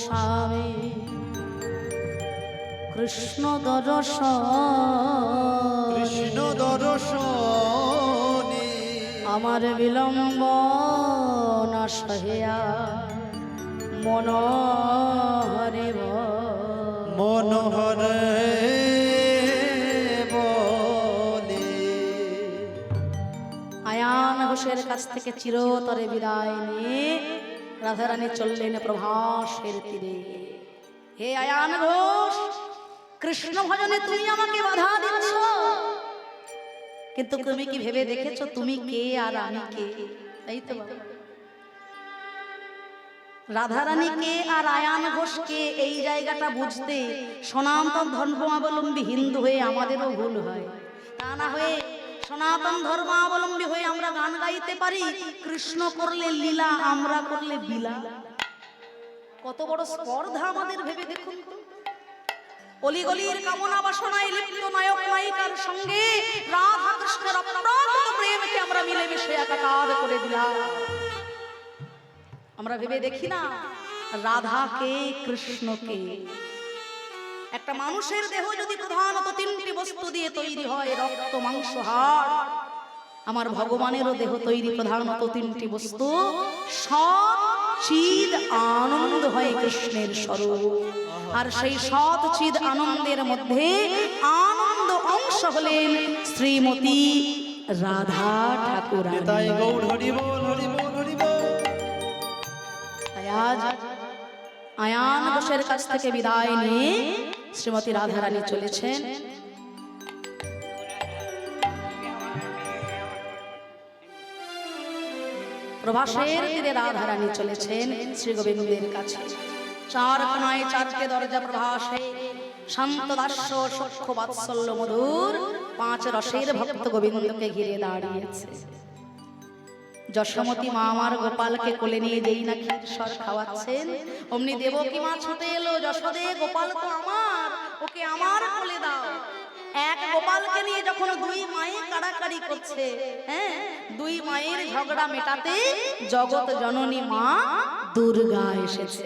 স্বামী কৃষ্ণ দর্শন কৃষ্ণ দর্শনে আমার বিলম্ব না সহিয়া মন হরিব মনোহর বলে। আয়ান ঘোষের কাছ থেকে চিরতরে বিদায় নিয়ে রাধারানী চললেন প্রভাসের তীরে। হে আয়ান ঘোষ, কৃষ্ণ ভজনে তুমি আমাকে বাধা দিচ্ছ, কিন্তু তুমি কি ভেবে দেখেছো তুমি কে আর আমি কে? তাই তো বাবা, রাধারানী কে আর আয়ান ঘোষ কে, এই জায়গাটা বুঝতে সনাতন ধর্মাবলম্বী হিন্দু হয়ে আমাদেরও ভুল হয়। তা না হয়ে সনাতন ধর্মাবলম্বী হয়ে আমরা গান গাইতে পারি, কৃষ্ণ করলে লীলা, আমরা করলে বিলা। কত বড় স্পর্ধা আমাদের, ভেবে দেখুন তো। অলিগলির কামনা বাসনায় লিপ্ত নায়ক নায়িকার সঙ্গে রাধা কৃষ্ণের অপ্রাকৃত প্রেমকে আমরা মিলেমিশে একাকার করে দিলাম। আমরা ভেবে দেখি না রাধাকে কৃষ্ণকে। একটা মানুষের দেহ যদি প্রধানত তিনটি বস্তু দিয়ে তৈরি হয়, রক্ত মাংস হাড়, আমার ভগবানেরও দেহ তৈরি প্রধানত তিনটি বস্তু, সৎ চিদ আনন্দ হয় কৃষ্ণের স্বরূপ। আর সেই সৎ চিদ আনন্দের মধ্যে আনন্দ অংশ হলেন শ্রীমতী রাধা ঠাকুরানী। তাই গৌর হরি বল, হরি বল, হরি বল। আজ আয়ান ঘোষের কাছ থেকে বিদায় নিয়ে শ্রীমতী রাধারানী চলেছেন প্রভাসের তীরে। রাধারানী চলেছেন শ্রী গোবিন্দের কাছে। চার কোনায় চারটে দরজা প্রভাসে, শান্ত দাস্য সূক্ষ্ম বাৎসল্য মধুর পাঁচ রসের ভক্ত গোবিন্দকে ঘিরে দাঁড়িয়েছে। যশোমতী মা আমার গোপালকে কোলে নিয়ে যেই না ক্ষীরসর খাওয়াচ্ছেন, অমনি দেবকী মা ছুটে এলো, যশোদে গোপাল তো আমার, ওকে আমার কোলে দাও। এক গোপালকে নিয়ে যখন দুই মায়ে কাড়াকাড়ি করছে, হ্যাঁ, দুই মায়ের ঝগড়া মেটাতে জগৎ জননী মা দুর্গা এসেছে।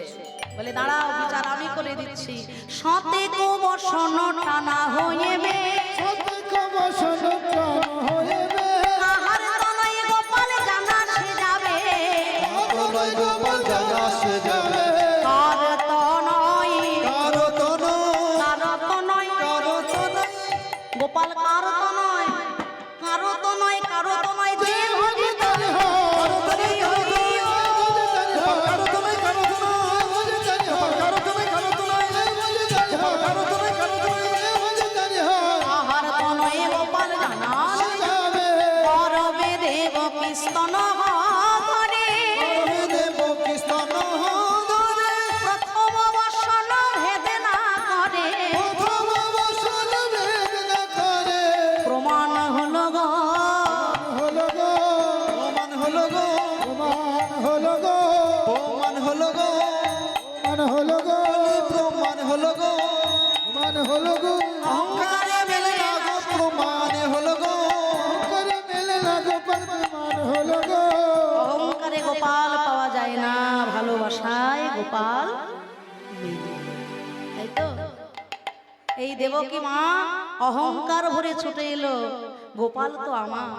বলে দাঁড়াও, বিচার আমি করে দিচ্ছি। শতেক বসন টানা হইবে, শতেক বসন টানা হইবে, কাহার তনয় গোপাল জানা সে যাবে, তনয় গোপাল জানা সে যাবে, কার তনয়, কারো তনয়, কার তনয়, কারো তনয়, গোপাল কার তনয়, কারো তনয়, কারো তনয়, যে ভজে তার কারো তনয়, কারো তনয়, কারো তনয়, কারো তনয়, কারো তনয়, কারো তনয়, কারো তনয়, কাহার তনয় গোপাল জানা সে যাবে, করবে দেব কৃষ্ণ হরে, দেব কৃষ্ণ ধরে, প্রথম বসন ভেদে না করে, প্রথম বসন ভেদ না করে, প্রমাণ হলো গো, হলো গো, প্রমাণ হলো গো, প্রমাণ হলো গো, প্রমাণ হলো গো, প্রমাণ হলো গো, প্রমাণ হলো গো, প্রমাণ হলো গো, অহংকারে মেলে লাগো, প্রমাণ হলো গো, অহংকারে মেলে লাগো, প্রমাণ হলো গো। অহংকারে গোপাল পাওয়া যায় না, ভালোবাসায় গোপাল মেলে। তাই তো এই দেবকী মা অহংকার ভরে ছুটে এলো, গোপাল তো আমার।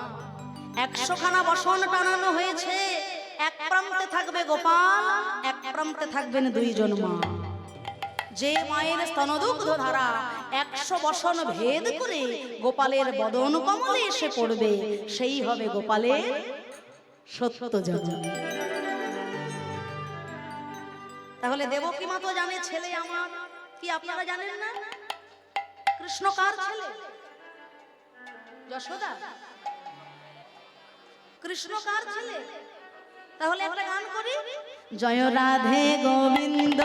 100খানা বসন টানানো হয়েছে, এক প্রান্তে থাকবে গোপাল, এক প্রান্তে থাকবেন দুইজন মা। যে মায়ের স্তনদুগ্ধ ধারা 100 বসন ভেদ করে গোপালের বদন কমলে এসে পড়বে, সেই হবে গোপালের সত্য জননী। তাহলে দেবকী মা তো জানে ছেলে আমার, কি আপনারা জানেন না? কৃষ্ণ কার ছেলে? যশোদা। কৃষ্ণ কার ছেলে? তাহলে একটা গান করি, জয় রাধে গোবিন্দ,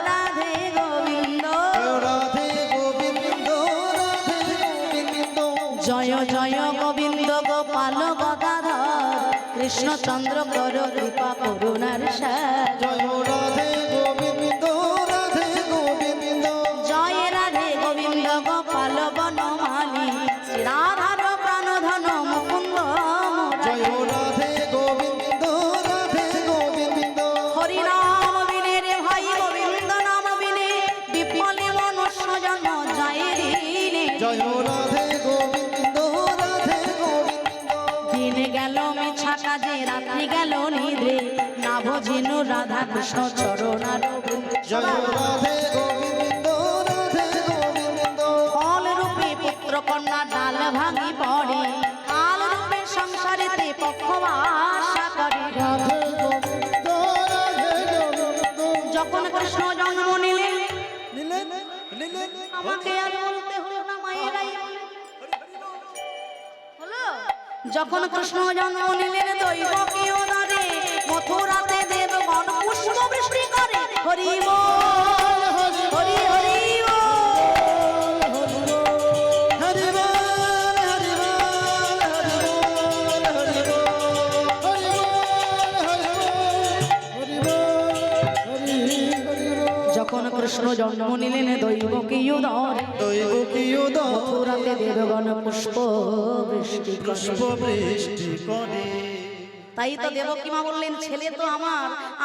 রাধে গোবিন্দ, রাধে গোবিন্দ, রাধে গোবিন্দ, জয় জয় গোবিন্দ গোপাল গদাধর, কৃষ্ণচন্দ্র কর কৃপা করুণার সার। জয় রাধে গোবিন্দ, রাধে গোবিন্দ, জয় রাধে গোবিন্দ গোপাল বনমালী, শ্রী রাধার প্রাণধন মুকুন্দ জয় মুরারি। রাধে গোবিন্দ, রাধে গোবিন্দ, হরিনাম বিনে রে ভাই গোবিন্দ রাত্রি গেল নিদ্রে না ভজিনু রাধা কৃষ্ণ চরণার জয় রাধে গোবিন্দ রাধে গোবিন্দ ফল রূপে পুত্র কন্যা ডাল ভাঙি পড়ে কাল রূপে সংসারেতে পক্ষবাসা করে রাধে গোবিন্দ রাধে গোবিন্দ যখন কৃষ্ণ জন্ম নিলেন নিলেন নিলেন আমাকে আর বলতে হলো না মায়েরাই হলো যখন কৃষ্ণ জন্ম নিলেন দৈবকী ওদারে মথুরাতে দেবগণ পুষ্প বৃষ্টি করে হরি বল হরি হরি বল হরি বল হরি বল হরি বল হরি বল হরি বল যখন কৃষ্ণ জন্ম নিলেন দৈবকী ওদারে দৈবকীয় মথুরাতে দেবগণ পুষ্প বৃষ্টি করে পুষ্প বৃষ্টি করে তাই তো দেবকী মা বললেন ছেলে তো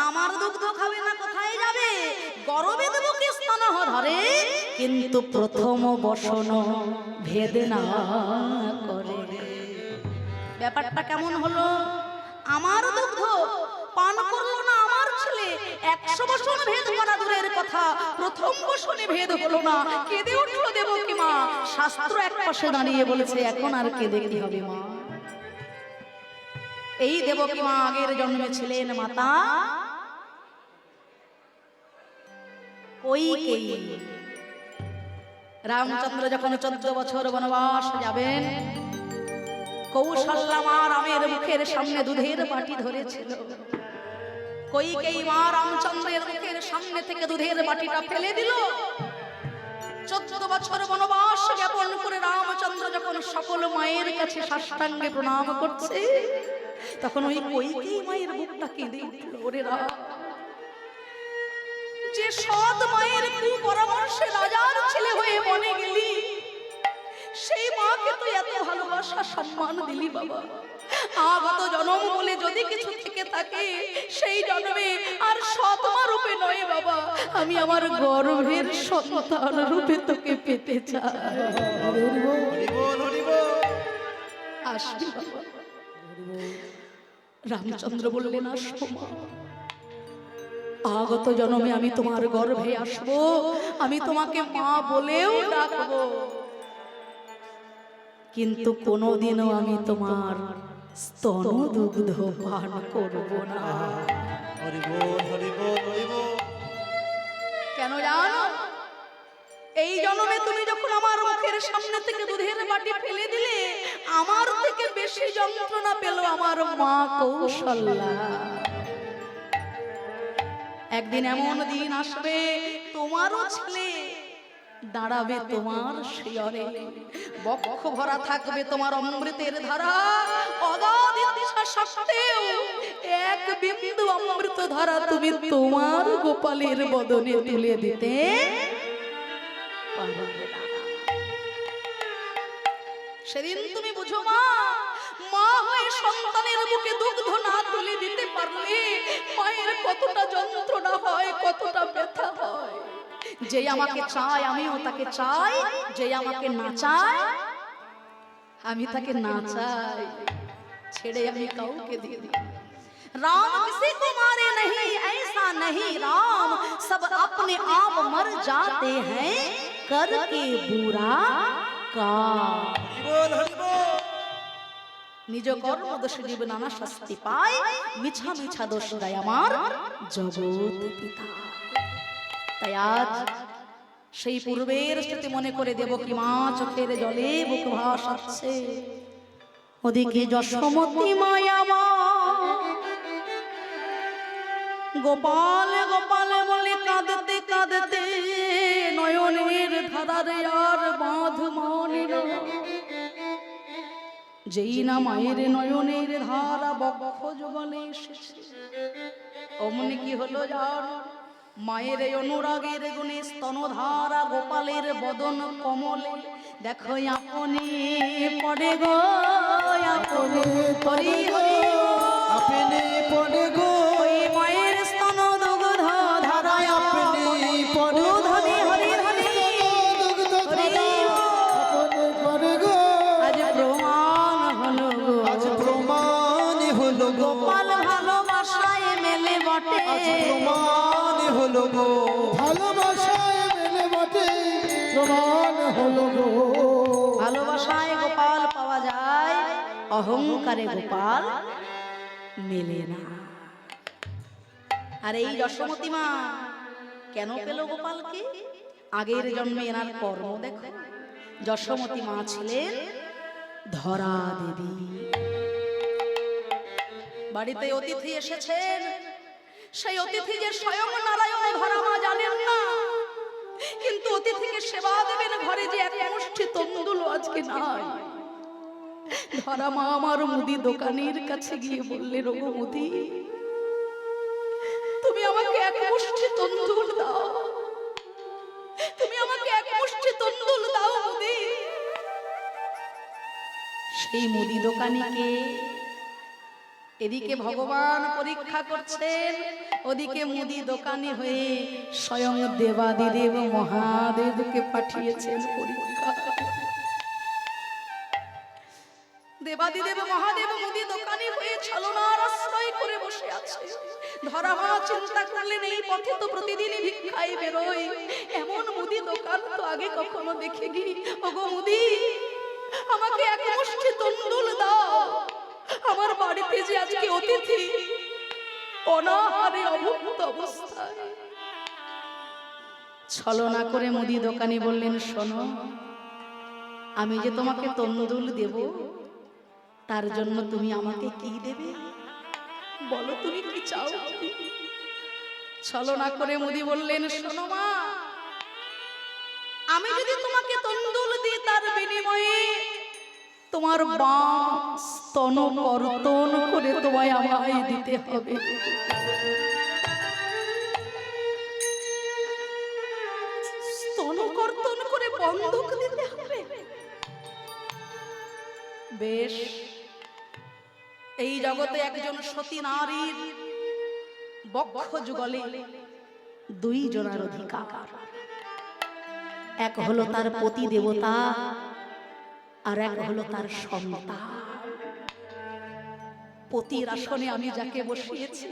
আমার দুগ্ধ খাবে না কোথায় যাবে গর্বে দেবকী স্তন ধরে কিন্তু প্রথম বসন ভেদে না করে ব্যাপারটা কেমন হলো আমার দুগ্ধ পান করলো না আমার ছেলে 100 বসন ভেদ করা দূরের কথা প্রথম বসনে ভেদ হলো না কেঁদে উঠলো দেবকী মা শাস্ত্র এক পাশে দাঁড়িয়ে বলেছে এখন আর কেঁদে কি হবে মা এই দেবকী মা আগের জন্মে ছিলেন মাতা কইকেয়ী রামচন্দ্র যখন 14 বছর বনবাস যাবেন কৌশল্যা মা রামের মুখের সামনে দুধের বাটি ধরেছিল কইকেয়ী মা রামচন্দ্রের মুখের সামনে থেকে দুধের বাটিটা ফেলে দিল 14 বছর বনবাস যাপন করে রামচন্দ্র যখন সকল মায়ের কাছে সাষ্টাঙ্গে প্রণাম করছে তখন ওই কইকেয়ী মায়ের বুকটা কেঁদে উঠল ওরে রাম যে সৎ মায়ের পরামর্শে রাজার ছেলে হয়ে বনে গেলি সেই মাকে তো এত ভালোবাসা সম্মান দিলি বাবা আগত জন্ম বলে যদি কিছু থেকে থাকে সেই জন্মে আর সৎ মা রূপে নয় বাবা আমি আমার গর্ভের সন্তান রূপে তোকে পেতে চাই হরি বল হরি বল আসবি বাবা রামচন্দ্র বললেন আসবো মা আগত জন্মে আমি তোমার গর্ভে আসবো আমি তোমাকে মা বলেও ডাকবো কিন্তু কোনোদিনও আমি তোমার স্তন দুগ্ধ পান করব না হরি বল হরি বল হরি বল কেন জানো এই জন্মে তুমি যখন আমার মুখের সামনে থেকে দুধের বাটি ফেলে দিলে আমার থেকে বেশি যন্ত্রণা পেল আমার মা কৌশল্যা একদিন এমন দিন আসবে তোমারও ছেলে দাঁড়াবে তোমার শিয়রে বক্ষ ভরা থাকবে তোমার অমৃতের ধারা অগাধ ইচ্ছা সত্ত্বেও এক বিন্দু অমৃত ধারা তুমি তোমার গোপালের বদনে তুলে দিতে পারবে না সেদিন তুমি বুঝো মা মা হয়ে সন্তানের বুকে দুগ্ধ না তুলে দিতে পারলে মায়ের কতটা যন্ত্রণা হয় কতটা ব্যথা হয় যে আমাকে চায় আমিও তাকে চাই যে আমাকে না চায় আমি তাকে না চাই ছেড়ে আমি কাউকে দিয়ে দিই राम किसी को मारे नहीं ऐसा नहीं राम सब अपने आप मर जाते हैं करके बुरा काम নিজ কর্ম দোষে জীব নানা শাস্তি পায় মিছা মিছা দোষ দেয় আমার জগৎ পিতা তাই আজ সেই পূর্বের স্মৃতি মনে করে দেবকী মা চোখের জলে বুক ভাসাচ্ছে ওদিকে যশোমতী মায়া মা গোপাল গোপাল বলে কাঁদতে কাঁদতে নয়নের ধারারে আর বাঁধ মানিল যেই না মায়ের নয়নের ধারা বক্ষ যুগলে এসেছে অমনি কি হলো জানো মায়ের অনুরাগের গুণে স্তনধারা গোপালের বদন কমলে দেখো আপনি পড়ে গো আপনি হরি হরি আপনি পড়ে গো মায়ের স্তন দুগ্ধ ধারায় আপনি পড়ে গো হরি হরি হরি দুগ্ধ ধারা আপনি পড়ে গো আজ প্রমাণ হলো গো আজ প্রমাণ হলো গো গোপাল গো ভালোবাসায় মেলে বটে প্রমাণ হলো গো ভালোবাসায় গোপাল পাওয়া যায়, অহংকারে গোপাল মেলে না। আর এই যশোমতী মা কেন পেল গোপালকে? আগের জন্মে এনার কর্ম দেখো। যশোমতী মা ছিলেন ধরা দেবী। বাড়িতে অতিথি এসেছেন, সেই অতিথি যে স্বয়ং নারায়ণ ধরা মা জানেন না, কিন্তু অতিথিকে সেবা দেবেন ঘরে যে এক মুষ্টি তন্দুল আজকে নাই। ধরা মা আমার মুদি দোকানের কাছে গিয়ে বললেন, ওগো মুদি, তুমি আমাকে এক মুষ্টি তন্দুল দাও, তুমি আমাকে এক মুষ্টি তন্দুল দাও মুদি। সেই মুদি দোকানিকে এদিকে ভগবান পরীক্ষা করছেন, ওদিকে মুদি দোকানি হয়ে স্বয়ং দেবাদিদেব মহাদেবকে পাঠিয়েছেন পরীক্ষা। দেবাদিদেব মহাদেব মুদি দোকানি হয়ে ছলনার আশ্রয় করে বসে আছে। ধরা মা চিন্তা করলেন, এই পথে তো প্রতিদিনই ভিক্ষায় বেরোয়, এমন মুদি দোকান তো আগে কখনো দেখেনি। ওগো মুদি, আমাকে এক মুষ্টি তন্দুল দাও, আমার বাড়িতে যে আজকে অতিথি অনাহারে অভুক্ত অবস্থায়। ছলনা করে মুদি দোকানি বললেন, শোনো, আমি যে তোমাকে তন্দুল দেব, তার জন্য তুমি আমাকে কি দেবে বলো, তুমি কি চাও? ছলনা করে মুদি বললেন, শোনো মা, আমি যদি তোমাকে তন্দুল দিই, তার বিনিময়ে তোমার বাম স্তন কর্তন করে তোমায় আমায় দিতে হবে। স্তন কর্তন করে বন্ধক দিতে হবে। বেশ, এই জগতে একজন সতী নারীর বক্ষ যুগলে দুই জনের অধিকার। এক হলো তার পতি দেবতা, আর এক হলো তার সন্তান। পতির আসনে আমি যাকে বসিয়েছি,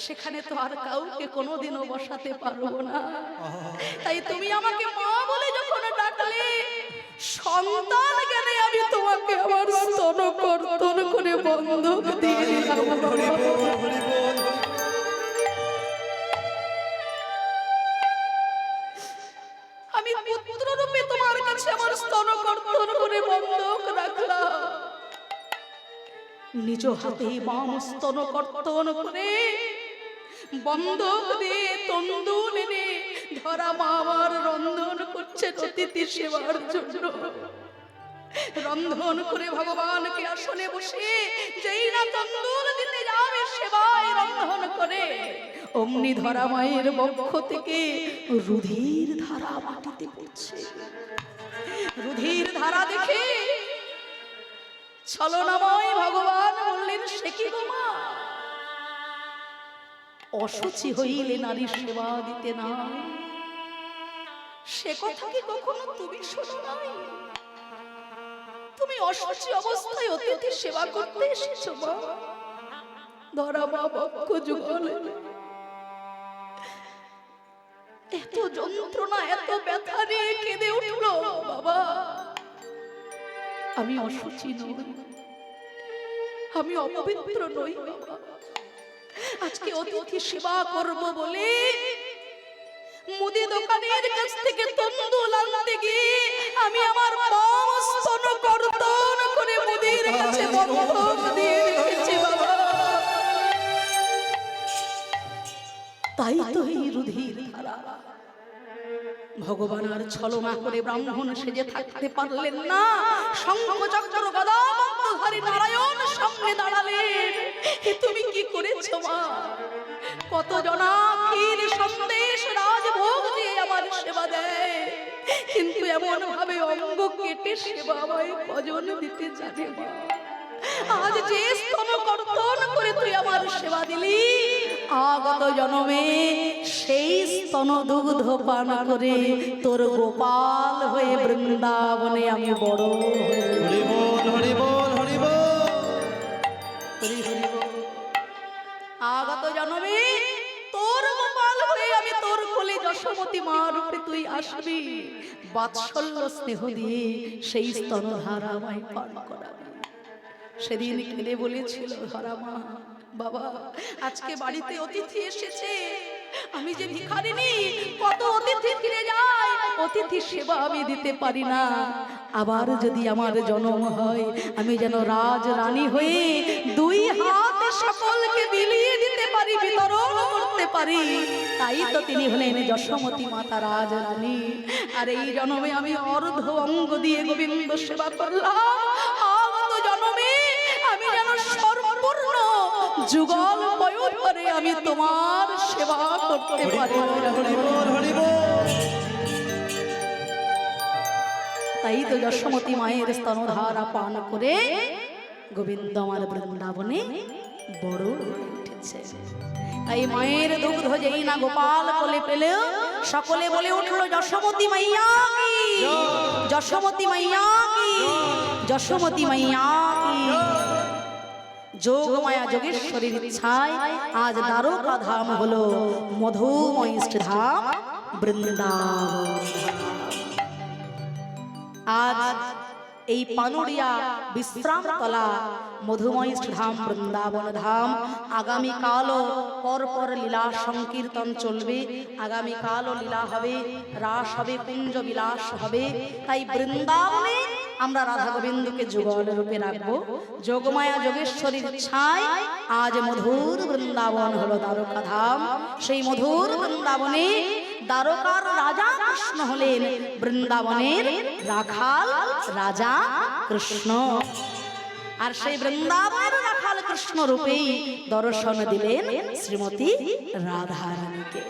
সেখানে তো আর কাউকে কোনোদিনও বসাতে পারবো না। তাই তুমি আমাকে মা বলে যখন ডাকলে, সন্তান জ্ঞানে আমি তোমাকে আমার স্তন কর্তন করে বন্ধক দিয়ে দিলাম। আমি পুত্র রূপে তোমার কাছে আমার স্তন কর্তন করে বন্ধক রাখলাম। নিজ হাতে বাম স্তন কর্তন করে বন্ধক দিয়ে তন্দুল এনে ধরা মা আমার রন্ধন করছে অতিথি সেবার জন্য। রন্ধন করে ভগবানকে আসনে বসে যেই না তন্দুল দিতে যাবে সেবায় রন্ধন করে, অমনি ধরা মায়ের বক্ষ থেকে রুধির ধারা মাটিতে পড়ছে। রুধির ধারা দেখে ছলনাময় ভগবান বললেন, সে কি গো মা, অসুচি হইলে নারী সেবা দিতে নাই, সে কথা কি কখনো তুমি শোনো নাই? তুমি অসুচি অবস্থায় অতিথি সেবা করতে এসেছো মা। ধরা মা বক্ষ যুগলে এত যন্ত্রণা, এত ব্যথা নিয়ে কেঁদে উঠলো, বাবা আমি অসুচি নই, আমি অপবিত্র নই বাবা। আজকে অতিথি সেবা করব বলে মুদি দোকানের কাছ থেকে তন্দুল আনতে গিয়ে আমি আমার বাম স্তন কর্তন করে মুদির কাছে বন্ধক দিয়ে রেখেছি বাবা। তাই তো এই রুধির ধারা। ভগবান আর ছলনা করে ব্রাহ্মণ সেজে থাকতে পারলেন না। শঙ্খ চক্র গদা বন্ধধারী নারায়ণ সামনে দাঁড়ালেন। তুমি কি করেছো মা? কত জনা ক্ষীর সন্দেশ রাজভোগ দিয়ে আমার সেবা দেয়, কিন্তু এমন ভাবে অঙ্গ কেটে সেবা আমায় কজন দিতে জানে মা? আজ যে স্তন কর্তন করে তুই আমার সেবা দিলি, আগত জন্মে সেই স্তন দুগ্ধ পান করে তোর গোপাল হয়ে বৃন্দাবনে আমি বড় হরি বল হরি বল হরি বল। আগত জন্মে তোর গোপাল হয়ে আমি যশোমতী মা রূপে তুই আসবি, বাৎসল্য স্নেহ দিয়ে সেই স্তনধারা আমায় পান করাবি। সেদিন কেঁদে বলেছিল ধরা মা, বাবা আজকে বাড়িতে অতিথি এসেছে, আমি যে ভিখারিনী, কত অতিথি ফিরে যায়, অতিথি সেবা আমি দিতে পারি না। আবার যদি আমার জন্ম হয়, আমি যেন রাজ রানী হয়ে দুই হাতে সকলকে বিলিয়ে দিতে পারি, বিতরণ করতে পারি। তাই তো তিনি হলেন যশোমতী মাতা রাজ রানী। আর এই জন্মে আমি অর্ধ অঙ্গ দিয়ে গোবিন্দ সেবা করলাম, আগত জন্মে আমি যেন সম্পূর্ণ যুগল বয় ধরে আমি তোমার সেবা করতে পারি। তাই তো যশোমতী মায়ের স্তনধারা পান করে গোবিন্দ আমার বৃন্দাবনে বড় হয়ে উঠেছে। তাই মায়ের দুগ্ধ যেই না গোপাল কোলে পেলেও সকলে বলে উঠলো যশোমতী মাইয়া কি, যশোমতী মাইয়া কি, যশোমতী মাইয়া কি। যোগমায়া যোগেশ্বরীর ইচ্ছায় আজ দ্বারকা ধাম হলো মধুময় ধাম বৃন্দাবন। আজ এই পানুড়িয়া বিশ্রামতলা মধুময় ধাম বৃন্দাবন ধাম আগামীকালও পরপর লীলা সংকীর্তন চলবে, আগামীকালও লীলা হবে, রাস হবে, কুঞ্জ বিলাস হবে। তাই বৃন্দাবনে আমরা রাধা গোবিন্দকে যুগল রূপে রাখবো। যোগমায়া যোগেশ্বরীর ছায় আজ মধুর বৃন্দাবন হলো দ্বারকা ধাম। সেই মধুর বৃন্দাবনে দ্বারকার রাজা কৃষ্ণ হলেন বৃন্দাবনের রাখাল রাজা কৃষ্ণ। আর সেই বৃন্দাবনের রাখাল কৃষ্ণ রূপেই দর্শন দিলেন শ্রীমতী রাধা রানীকে।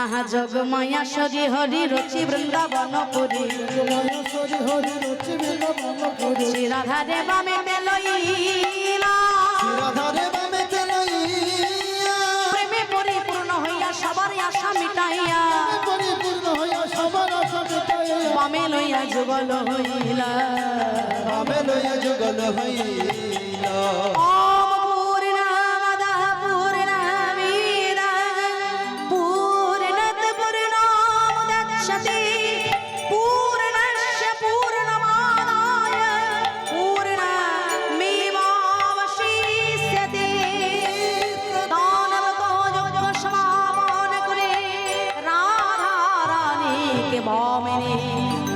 আহা যোগমায়া সজি হরি রচি বৃন্দাবন পুরী, শ্রী রাধা রে বামে লইলা, প্রেমে পরিপূর্ণ হইয়া সবার আশা মিটাইয়া, বামে লইয়া যুগল হইলা, বামে লইয়া যুগল হইলা।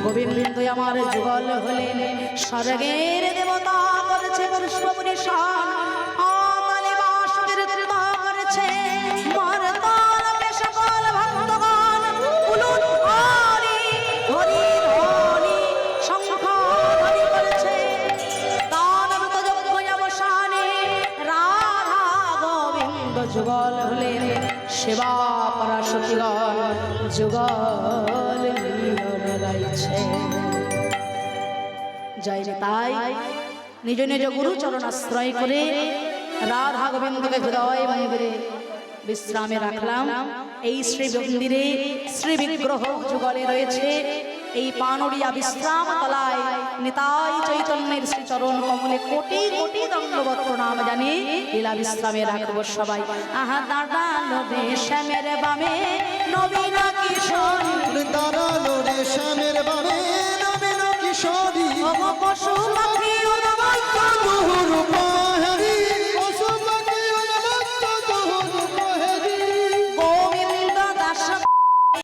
গোবিন্দ আমার যুগল হলেন, স্বর্গের দেবতা করেছে পুষ্পপরিশান, আকালে বাসুদের কৃপা করেছে, মর্তালকে সকল ভক্তগণ উলুল হরি হরি হরি শঙ্খ ধ্বনি করেছে। দানবত যজ্ঞ অবসানে রাধা গোবিন্দ যুগল হলেন, সেবা পরাশক্তিগণ যুগল মিলন গাইছে। জয় তাই নিজ নিজ গুরু চরণ আশ্রয় করে রাধা গোবিন্দকে হৃদয় মন্দিরে বিশ্রামে রাখলাম। এই শ্রী মন্দিরে শ্রী বিগ্রহ যুগলে রয়েছে। এই পানুড়িয়া বিশ্রাম তলায় নিতাই চৈতন্যের শ্রী চরণ কমলে কোটি কোটি দণ্ডবত প্রণাম জানি লীলা বিশ্রামে রাখবো সবাই। আহা দাঁড়ালো বেশ মেরে বামে নবীনা কিশোর